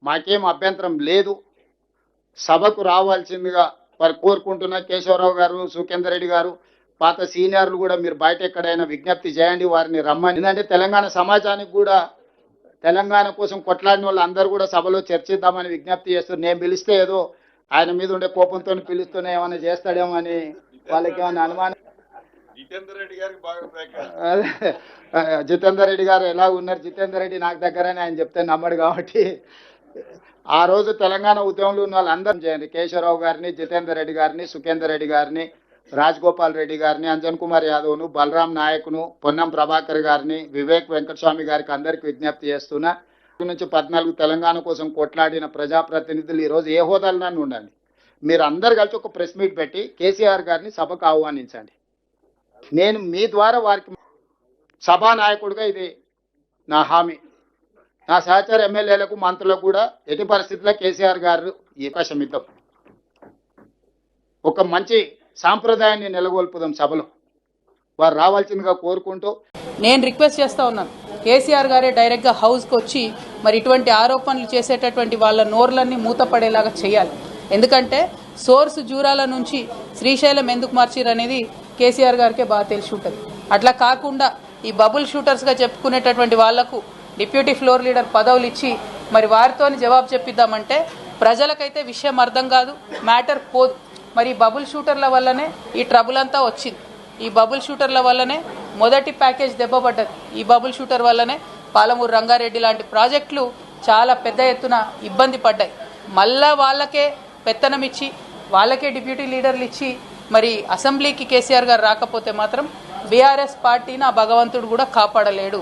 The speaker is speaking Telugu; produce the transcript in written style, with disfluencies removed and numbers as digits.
మాకేం అభ్యంతరం లేదు, సభకు రావాల్సిందిగా వారు కోరుకుంటున్న కేశవరావు గారు, సుఖేందర్ రెడ్డి గారు, పాత సీనియర్లు కూడా మీరు బయట ఎక్కడైనా విజ్ఞప్తి చేయండి, వారిని రమ్మని. ఎందుకంటే తెలంగాణ సమాజానికి కూడా తెలంగాణ కోసం కొట్లాడిన వాళ్ళు అందరూ కూడా సభలో చర్చిద్దామని విజ్ఞప్తి చేస్తారు. నేను పిలిస్తే ఏదో ఆయన మీద ఉండే కోపంతో పిలుస్తూనే ఏమైనా చేస్తాడేమో అని వాళ్ళకి ఏమైనా అనుమానం. జితేందర్ రెడ్డి గారు ఎలా ఉన్నారు? జితేందర్ రెడ్డి నాకు దగ్గరని ఆయన చెప్తే నమ్మడు కాబట్టి ఆ రోజు తెలంగాణ ఉద్యమంలో ఉన్న వాళ్ళందరూ చేయండి. కేశవరావు గారిని, జితేందర్ రెడ్డి గారిని, సుఖేందర్ రెడ్డి గారిని, రాజగోపాల్ రెడ్డి గారిని, అంజన్ కుమార్ యాదవ్ను, బలరాం నాయక్ను, పొన్నం ప్రభాకర్ గారిని, వివేక్ వెంకటస్వామి గారికి అందరికి విజ్ఞప్తి చేస్తున్నా. నుంచి 14 తెలంగాణ కోసం కొట్లాడిన ప్రజాప్రతినిధులు ఈరోజు ఏ హోదాలను ఉండండి, మీరు అందరు కలిసి ఒక ప్రెస్ మీట్ పెట్టి కేసీఆర్ గారిని సభకు ఆహ్వానించండి. నేను మీ ద్వారా వారికి సభానాయకుడిగా ఇది నా హామీ. నా సహచర ఎమ్మెల్యేలకు, మంత్రులకు కూడా ఎట్టి పరిస్థితుల్లో కేసీఆర్ గారు అవకాశం ఇద్దాం, ఒక మంచి సాంప్రదాయాన్ని నెలకొల్పుదాం సభలో. వారు రావాల్సిందిగా కోరుకుంటూ నేను రిక్వెస్ట్ చేస్తా ఉన్నాను, కేసీఆర్ గారే డైరెక్ట్గా హౌస్కి వచ్చి మరి ఇటువంటి ఆరోపణలు చేసేటటువంటి వాళ్ళ నోర్లన్నీ మూతపడేలాగా చేయాలి. ఎందుకంటే సోర్స్ జూరాల నుంచి శ్రీశైలం ఎందుకు మార్చిరు అనేది కేసీఆర్ గారికే బాగా తెలిసి ఉంటుంది. అట్లా కాకుండా ఈ బబుల్ షూటర్స్గా చెప్పుకునేటటువంటి వాళ్లకు డిప్యూటీ ఫ్లోర్ లీడర్ పదవులు ఇచ్చి మరి వారితోని జవాబు చెప్పిద్దామంటే ప్రజలకైతే విషయం అర్థం కాదు, మ్యాటర్ పోదు. మరి ఈ బబుల్ షూటర్ల వల్లనే ఈ ట్రబుల్ అంతా వచ్చింది. ఈ బబుల్ షూటర్ల వల్లనే మొదటి ప్యాకేజ్ దెబ్బపడ్డది. ఈ బబుల్ షూటర్ వల్లనే పాలమూరు రంగారెడ్డి లాంటి ప్రాజెక్టులు చాలా పెద్ద ఎత్తున ఇబ్బంది పడ్డాయి. మళ్ళా వాళ్ళకే పెత్తనం ఇచ్చి, వాళ్ళకే డిప్యూటీ లీడర్లు ఇచ్చి మరి అసెంబ్లీకి కేసీఆర్ గారు రాకపోతే మాత్రం బీఆర్ఎస్ పార్టీని ఆ భగవంతుడు కూడా కాపాడలేడు.